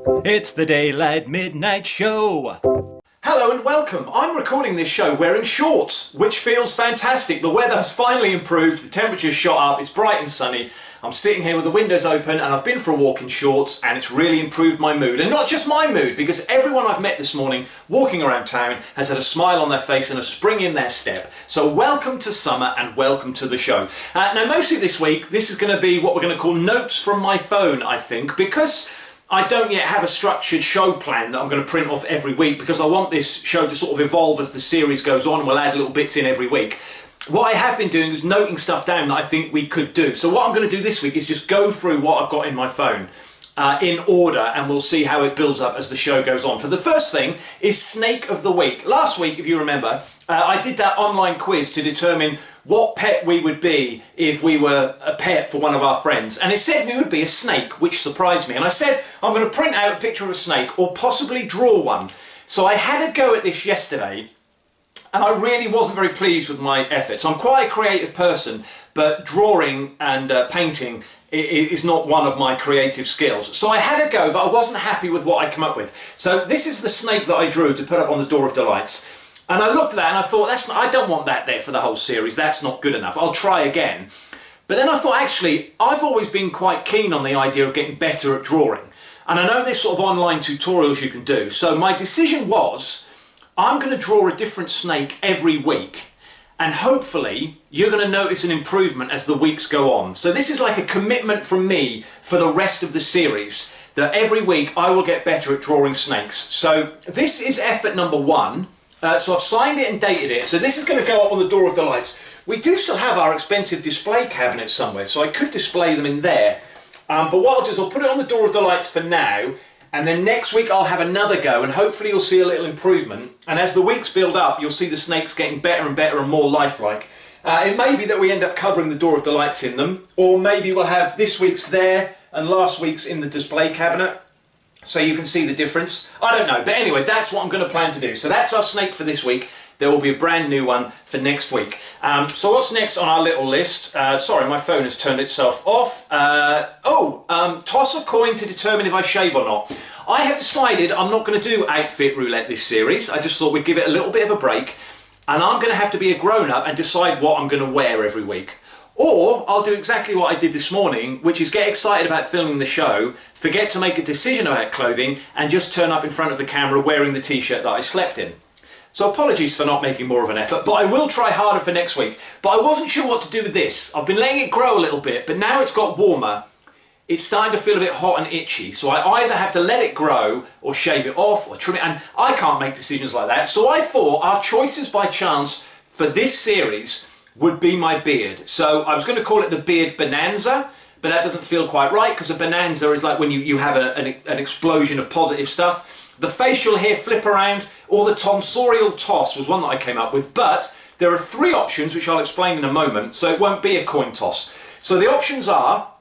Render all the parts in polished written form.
It's the Daylight Midnight Show. Hello and welcome. I'm recording this show wearing shorts, which feels fantastic. The weather has finally improved, the temperature's shot up, it's bright and sunny. I'm sitting here with the windows open and I've been for a walk in shorts and it's really improved my mood. And not just my mood, because everyone I've met this morning walking around town has had a smile on their face and a spring in their step. So welcome to summer and welcome to the show. Now mostly this week, this is going to be what we're going to call notes from my phone, I think, because I don't yet have a structured show plan that I'm going to print off every week because I want this show to sort of evolve as the series goes on and we'll add little bits in every week. What I have been doing is noting stuff down that I think we could do. So what I'm going to do this week is just go through what I've got in my phone in order and we'll see how it builds up as the show goes on. For the first thing is Snake of the Week. Last week, if you remember, I did that online quiz to determine what pet we would be if we were a pet for one of our friends. And it said we would be a snake, which surprised me. And I said, I'm going to print out a picture of a snake or possibly draw one. So I had a go at this yesterday and I really wasn't very pleased with my efforts. I'm quite a creative person, but drawing and painting is not one of my creative skills. So I had a go, but I wasn't happy with what I come up with. So this is the snake that I drew to put up on the Door of Delights. And I looked at that and I thought, I don't want that there for the whole series. That's not good enough. I'll try again. But then I thought, actually, I've always been quite keen on the idea of getting better at drawing. And I know there's sort of online tutorials you can do. So my decision was, I'm going to draw a different snake every week. And hopefully, you're going to notice an improvement as the weeks go on. So this is like a commitment from me for the rest of the series, that every week I will get better at drawing snakes. So this is effort number 1. So I've signed it and dated it. So this is going to go up on the Door of Delights. We do still have our expensive display cabinets somewhere, so I could display them in there. But what I'll do is I'll put it on the Door of Delights for now, and then next week I'll have another go, and hopefully you'll see a little improvement. And as the weeks build up, you'll see the snakes getting better and better and more lifelike. It may be that we end up covering the Door of Delights in them, or maybe we'll have this week's there and last week's in the display cabinet, so you can see the difference. I don't know, but anyway, that's what I'm going to plan to do. So that's our snake for this week. There will be a brand new one for next week. So what's next on our little list? Sorry, my phone has turned itself off. Toss a coin to determine if I shave or not. I have decided I'm not going to do outfit roulette this series. I just thought we'd give it a little bit of a break. And I'm going to have to be a grown-up and decide what I'm going to wear every week. Or I'll do exactly what I did this morning, which is get excited about filming the show, forget to make a decision about clothing, and just turn up in front of the camera wearing the t-shirt that I slept in. So apologies for not making more of an effort, but I will try harder for next week. But I wasn't sure what to do with this. I've been letting it grow a little bit, but now it's got warmer, it's starting to feel a bit hot and itchy. So I either have to let it grow or shave it off or trim it, and I can't make decisions like that. So I thought our choices by chance for this series would be my beard. So I was going to call it the Beard Bonanza, but that doesn't feel quite right because a bonanza is like when you have an explosion of positive stuff. The facial hair flip around, or the tonsorial toss was one that I came up with, but there are 3 options which I'll explain in a moment, so it won't be a coin toss. So the options are,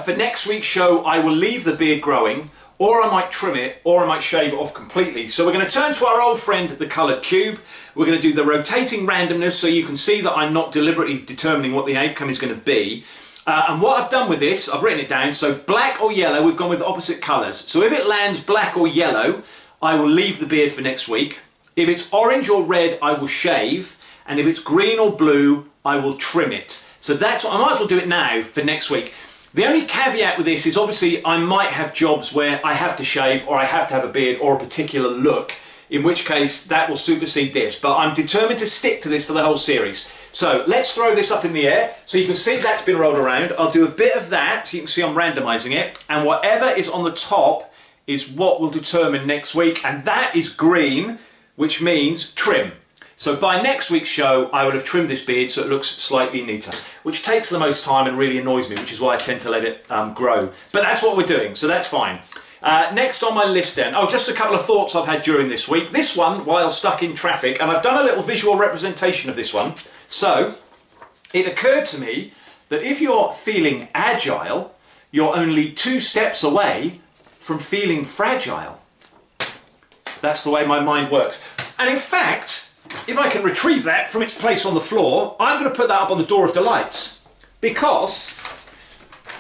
for next week's show I will leave the beard growing, or I might trim it, or I might shave it off completely. So we're going to turn to our old friend, the coloured cube. We're going to do the rotating randomness so you can see that I'm not deliberately determining what the outcome is going to be. And what I've done with this, I've written it down, so black or yellow, we've gone with opposite colours. So if it lands black or yellow, I will leave the beard for next week. If it's orange or red, I will shave. And if it's green or blue, I will trim it. So that's what, I might as well do it now for next week. The only caveat with this is obviously I might have jobs where I have to shave or I have to have a beard or a particular look, in which case that will supersede this. But I'm determined to stick to this for the whole series. So let's throw this up in the air so you can see that's been rolled around. I'll do a bit of that so you can see I'm randomising it. And whatever is on the top is what will determine next week. And that is green, which means trim. So by next week's show, I would have trimmed this beard so it looks slightly neater, which takes the most time and really annoys me, which is why I tend to let it grow. But that's what we're doing, so that's fine. Next on my list then, just a couple of thoughts I've had during this week. This one, while stuck in traffic, and I've done a little visual representation of this one. So, it occurred to me that if you're feeling agile, you're only 2 steps away from feeling fragile. That's the way my mind works. And in fact, if I can retrieve that from its place on the floor, I'm going to put that up on the Door of Delights, because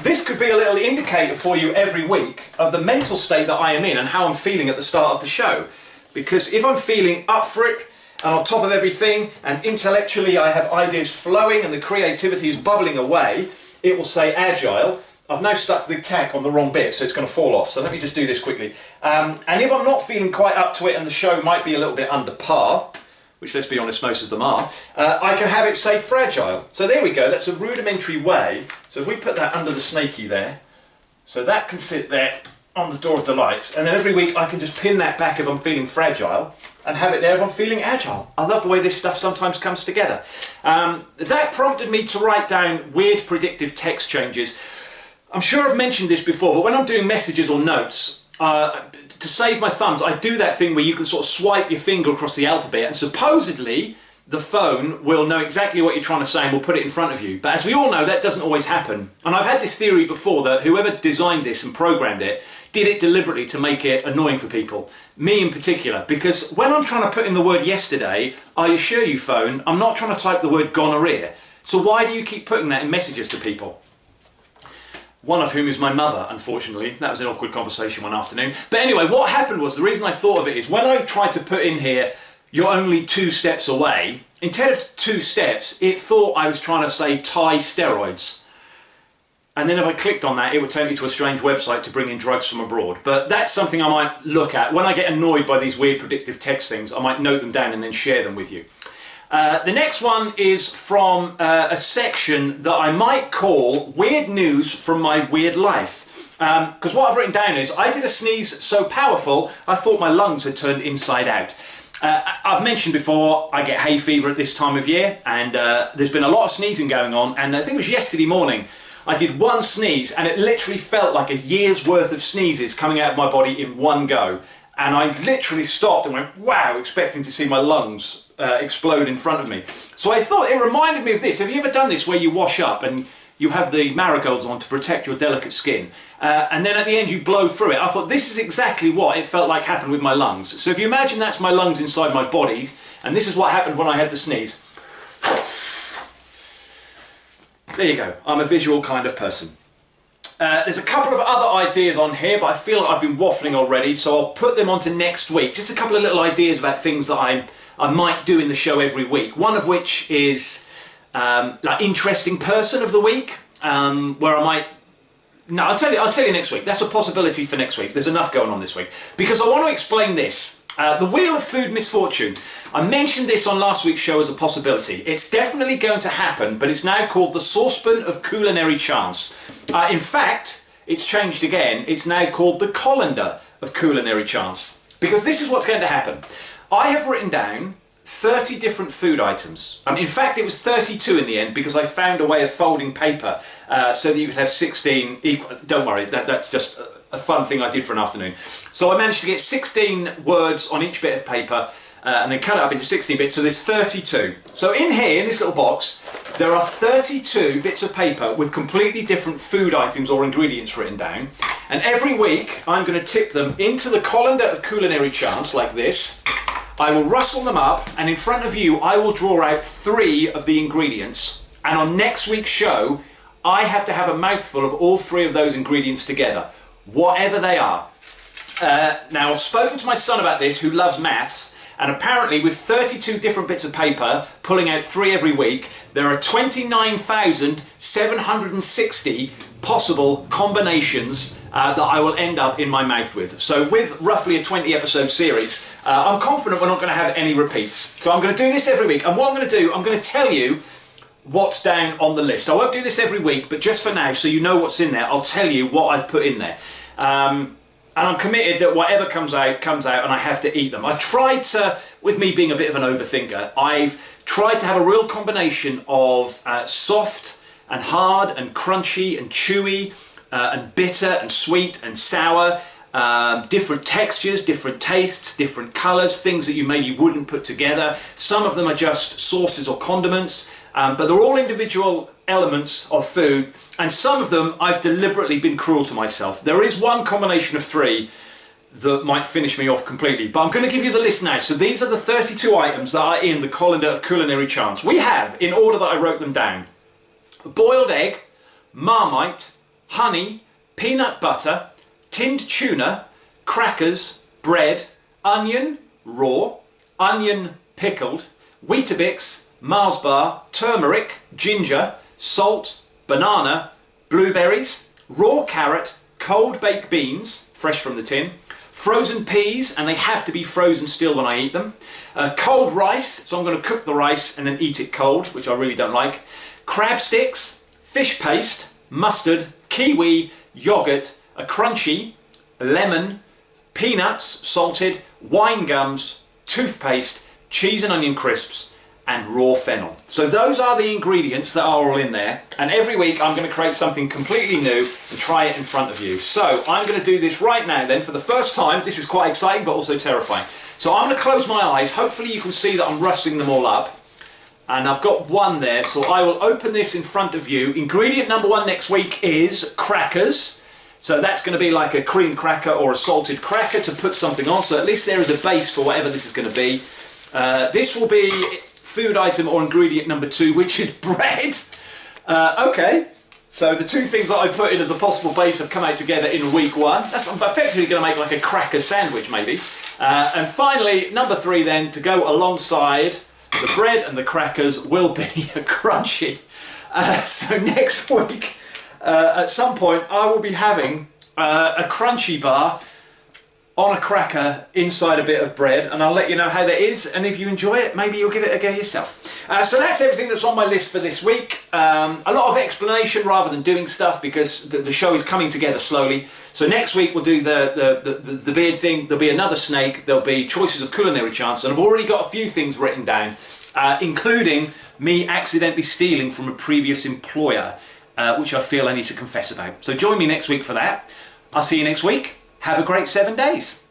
This could be a little indicator for you every week of the mental state that I am in and how I'm feeling at the start of the show. Because if I'm feeling up for it and on top of everything and intellectually I have ideas flowing and the creativity is bubbling away, it will say agile. I've now stuck the tack on the wrong bit, so it's going to fall off. So let me just do this quickly. And if I'm not feeling quite up to it and the show might be a little bit under par, which let's be honest, most of them are, I can have it say fragile. So there we go, that's a rudimentary way. So if we put that under the snaky there, so that can sit there on the door of delights, and then every week I can just pin that back if I'm feeling fragile and have it there if I'm feeling agile. I love the way this stuff sometimes comes together. That prompted me to write down weird predictive text changes. I'm sure I've mentioned this before, but when I'm doing messages or notes, to save my thumbs, I do that thing where you can sort of swipe your finger across the alphabet, and supposedly the phone will know exactly what you're trying to say and will put it in front of you. But as we all know, that doesn't always happen. And I've had this theory before that whoever designed this and programmed it did it deliberately to make it annoying for people. Me in particular, because when I'm trying to put in the word yesterday, I assure you, phone, I'm not trying to type the word gonorrhea. So why do you keep putting that in messages to people? One of whom is my mother, unfortunately. That was an awkward conversation one afternoon. But anyway, what happened was, the reason I thought of it is when I tried to put in here, you're only 2 steps away, instead of 2 steps, it thought I was trying to say Thai steroids. And then if I clicked on that, it would take me to a strange website to bring in drugs from abroad. But that's something I might look at. When I get annoyed by these weird predictive text things, I might note them down and then share them with you. The next one is from a section that I might call Weird News from My Weird Life. Because what I've written down is, I did a sneeze so powerful, I thought my lungs had turned inside out. I've mentioned before, I get hay fever at this time of year, and there's been a lot of sneezing going on, and I think it was yesterday morning, I did one sneeze, and it literally felt like a year's worth of sneezes coming out of my body in one go. And I literally stopped and went, wow, expecting to see my lungs explode in front of me. So I thought it reminded me of this. Have you ever done this where you wash up and you have the marigolds on to protect your delicate skin, and then at the end you blow through it? I thought this is exactly what it felt like happened with my lungs. So if you imagine that's my lungs inside my body, and this is what happened when I had the sneeze. There you go, I'm a visual kind of person. There's a couple of other ideas on here, but I feel like I've been waffling already, so I'll put them onto next week. Just a couple of little ideas about things that I might do in the show every week. One of which is like interesting person of the week, where I might... No, I'll tell you next week. That's a possibility for next week. There's enough going on this week. Because I want to explain this. The Wheel of Food Misfortune. I mentioned this on last week's show as a possibility. It's definitely going to happen, but it's now called the Saucepan of Culinary Chance. In fact, it's changed again. It's now called the Colander of Culinary Chance. Because this is what's going to happen. I have written down 30 different food items. In fact, it was 32 in the end, because I found a way of folding paper so that you could have 16 equal... Don't worry, that's just a fun thing I did for an afternoon. So I managed to get 16 words on each bit of paper and then cut it up into 16 bits, so there's 32. So in here, in this little box, there are 32 bits of paper with completely different food items or ingredients written down. And every week, I'm going to tip them into the Colander of Culinary Chance, like this. I will rustle them up, and in front of you, I will draw out 3 of the ingredients. And on next week's show, I have to have a mouthful of all 3 of those ingredients together, whatever they are. Now, I've spoken to my son about this, who loves maths, and apparently with 32 different bits of paper, pulling out 3 every week, there are 29,760 possible combinations that I will end up in my mouth with. So with roughly a 20 episode series, I'm confident we're not going to have any repeats. So I'm going to do this every week, and what I'm going to do, I'm going to tell you what's down on the list. I won't do this every week, but just for now, so you know what's in there, I'll tell you what I've put in there. And I'm committed that whatever comes out, and I have to eat them. I tried to, with me being a bit of an overthinker, I've tried to have a real combination of soft and hard and crunchy and chewy and bitter and sweet and sour, different textures, different tastes, different colours, things that you maybe wouldn't put together. Some of them are just sauces or condiments, but they're all individual elements of food, and some of them I've deliberately been cruel to myself. There is one combination of 3 that might finish me off completely, but I'm going to give you the list now. So these are the 32 items that are in the Colander of Culinary Chance. We have, in order that I wrote them down, boiled egg, Marmite, honey, peanut butter, tinned tuna, crackers, bread, onion, raw, onion pickled, Weetabix, Mars bar, turmeric, ginger, salt, banana, blueberries, raw carrot, cold baked beans, fresh from the tin, frozen peas, and they have to be frozen still when I eat them, cold rice, so I'm going to cook the rice and then eat it cold, which I really don't like, crab sticks, fish paste, mustard, kiwi, yogurt, a crunchy, lemon, peanuts, salted, wine gums, toothpaste, cheese and onion crisps, and raw fennel. So those are the ingredients that are all in there, and every week I'm going to create something completely new and try it in front of you. So I'm going to do this right now then for the first time. This is quite exciting but also terrifying. So I'm going to close my eyes. Hopefully you can see that I'm rustling them all up, and I've got one there, so I will open this in front of you. Ingredient number one next week is crackers. So that's going to be like a cream cracker or a salted cracker to put something on, so at least there is a base for whatever this is going to be. This will be food item or ingredient number two, which is bread. Okay, so the two things that I put in as a possible base have come out together in week one. I'm effectively going to make like a cracker sandwich maybe. And finally, number three then, to go alongside the bread and the crackers, will be a crunchy. So next week, at some point, I will be having a crunchy bar on a cracker inside a bit of bread, and I'll let you know how that is, and if you enjoy it, maybe you'll give it a go yourself. So that's everything that's on my list for this week. A lot of explanation rather than doing stuff, because the show is coming together slowly. So next week we'll do the beard thing, there'll be another snake, there'll be choices of culinary chance, and I've already got a few things written down, including me accidentally stealing from a previous employer, which I feel I need to confess about. So join me next week for that. I'll see you next week. Have a great 7 days.